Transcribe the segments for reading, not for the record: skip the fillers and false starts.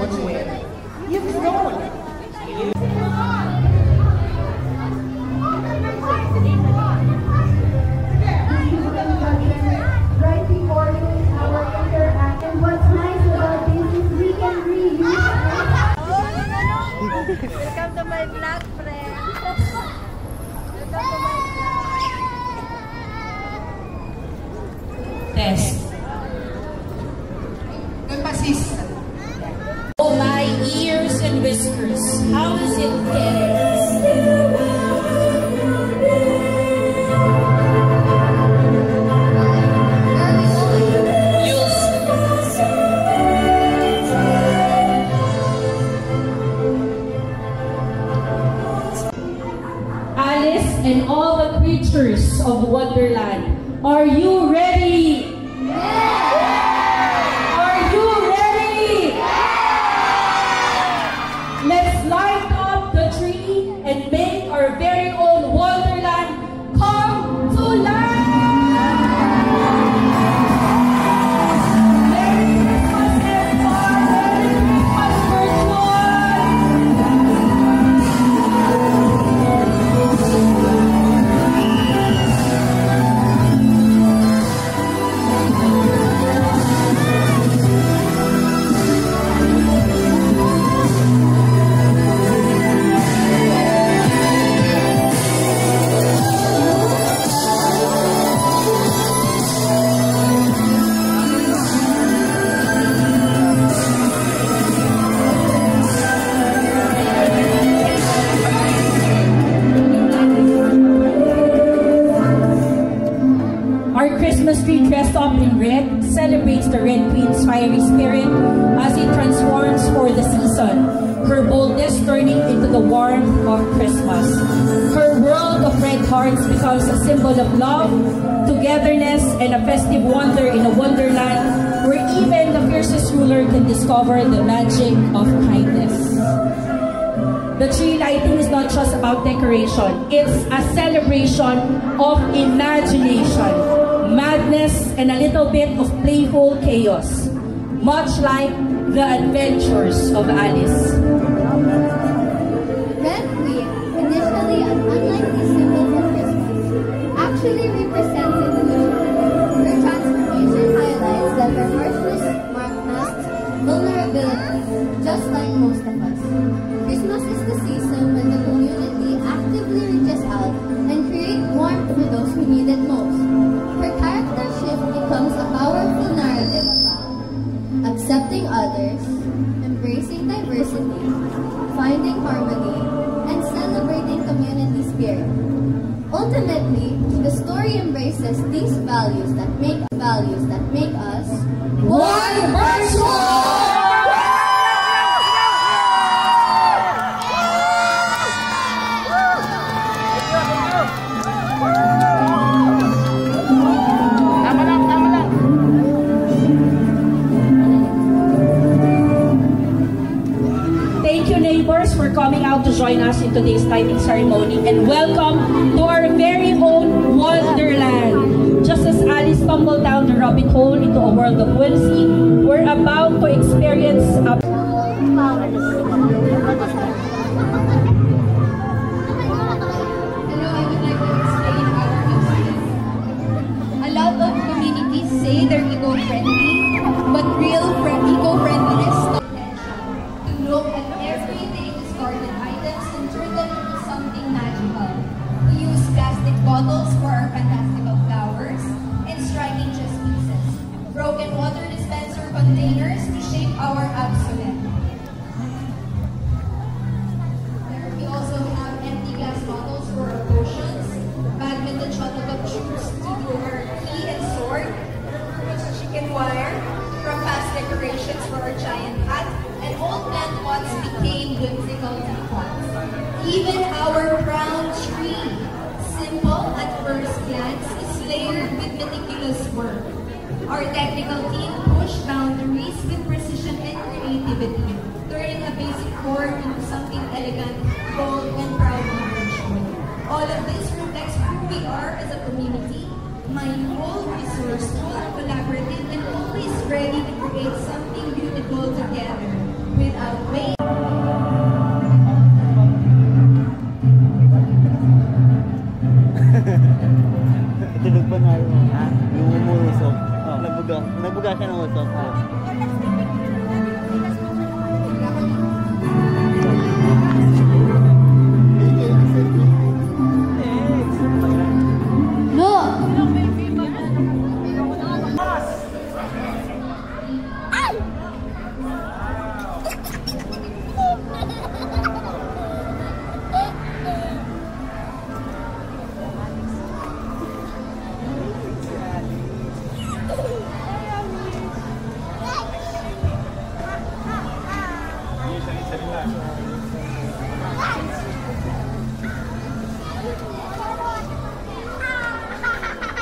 much where you've grown. Right before you is our interaction. What's nice about this is we can reuse. Welcome to my vlog, friend. Welcome to my vlog. Test. Oh, my ears and whiskers. How is it Alice and all the creatures of Wonderland, are you ready? Let's light up the tree and make our very own Wonderland come to life! Merry Christmas, everyone! Merry Christmas tree dressed up in red celebrates the Red Queen's fiery spirit as it transforms for the season, her boldness turning into the warmth of Christmas. Her world of red hearts becomes a symbol of love, togetherness, and a festive wonder in a wonderland where even the fiercest ruler can discover the magic of kindness. The tree lighting is not just about decoration, it's a celebration of imagination, madness, and a little bit of playful chaos, much like the adventures of Alice. Red Queen, initially an unlikely symbol for Christmas, actually represents inclusion. Her transformation highlights that her harshness masks vulnerability, just like most of us. Christmas is the season when the community actively reaches out and creates warmth for those who need it most. Her character shift becomes a powerful narrative about accepting others, embracing diversity, finding harmony, and celebrating community spirit. Ultimately, the story embraces these values that make us one person! For coming out to join us in today's lighting ceremony, and welcome to our very own Wonderland. Just as Alice stumbled down the rabbit hole into a world of whimsy, we're about to experience a lot of communities say they're eco-friendly, but real eco-friendliness stops to look at everyday discarded items and turn them into something magical. We use plastic bottles for our fantastical flowers and striking chess pieces, broken water dispenser containers to shape our obsolete. We also have empty glass bottles for our potions, badminton shuttlecock shoes to do our key and sword, chicken wire, from past decorations for our giant hat, and old plant pots became whimsical teapots. Even our crown tree, simple at first glance, is layered with meticulous work. Our technical team pushed boundaries with precision and creativity, turning a basic core into something elegant, bold, and proudly virtual. All of this reflects who we are as a community, mindful, resourceful, collaborative, and always ready to create something beautiful together. with a way. Tulog pa nga yun. Ha? Yung umuusok. Oh. Nabuga siya ng usok. Oh.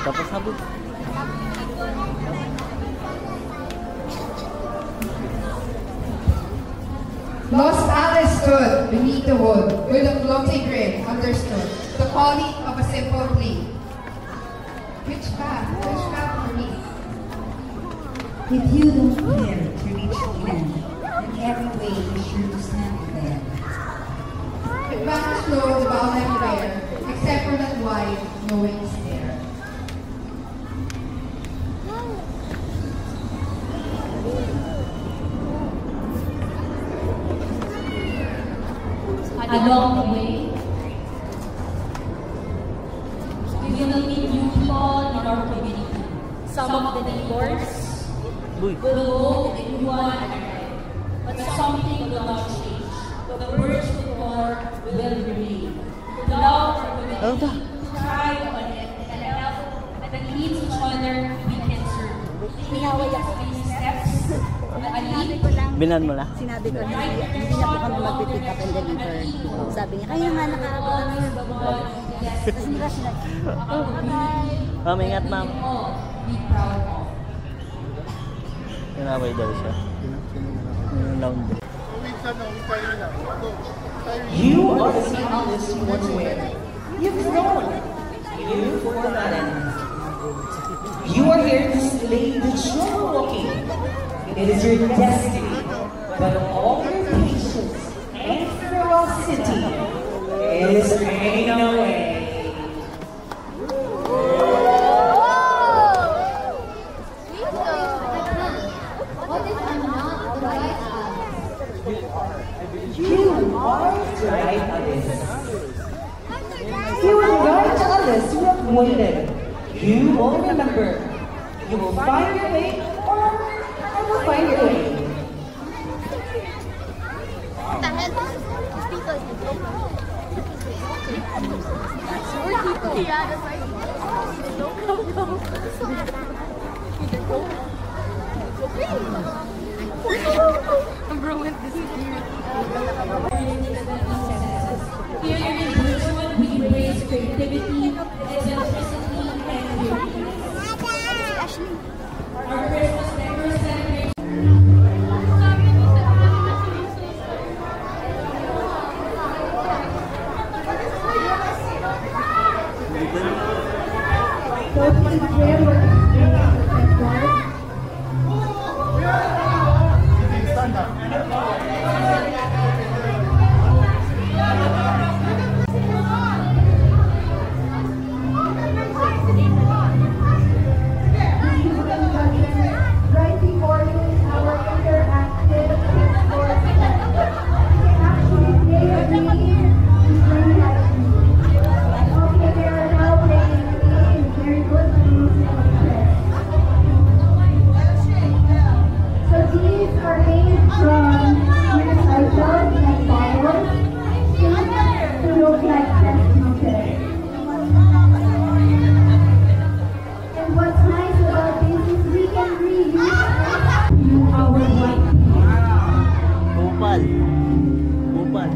Tapos sabog. Lost Alice stood beneath the wood with a floating grin, understood the folly of a simple plea. Which path for me? If you don't care to reach the end, then every way is sure to stand there. It vanished low the bow everywhere, except for that wide, knowing stare. Along the way, we will meet new people in our community. Some of the neighbors will go and new one arrive, but something will not change. The birds will roar will remain. Love our community, try on it, and help that leads each other we can serve. Taking steps, a leap. Binan mo na? Sinabi ko, hindi na po kami mag-pick up and deliver. Sabi niya, kaya nga nakaabot kami yung babaw. Tapos hindi ka sila, bye. Ma'am, ingat ma'am. Be proud of. Tinaway daw siya. Yung laundry. You are the same Alice you once were. You've grown. You've forgotten. You are here to slay the trouble walking. It is your destiny, but all your patience and ferocity is fading away. What if I'm not the right Alice? You are the right Alice. You are the right Alice who have waited. You will remember. You will find your way, or I will find your way. Here in Bridgewood, we embrace creativity, eccentricity, and beauty. Our Christmas decor celebration. Bupal. Bupal.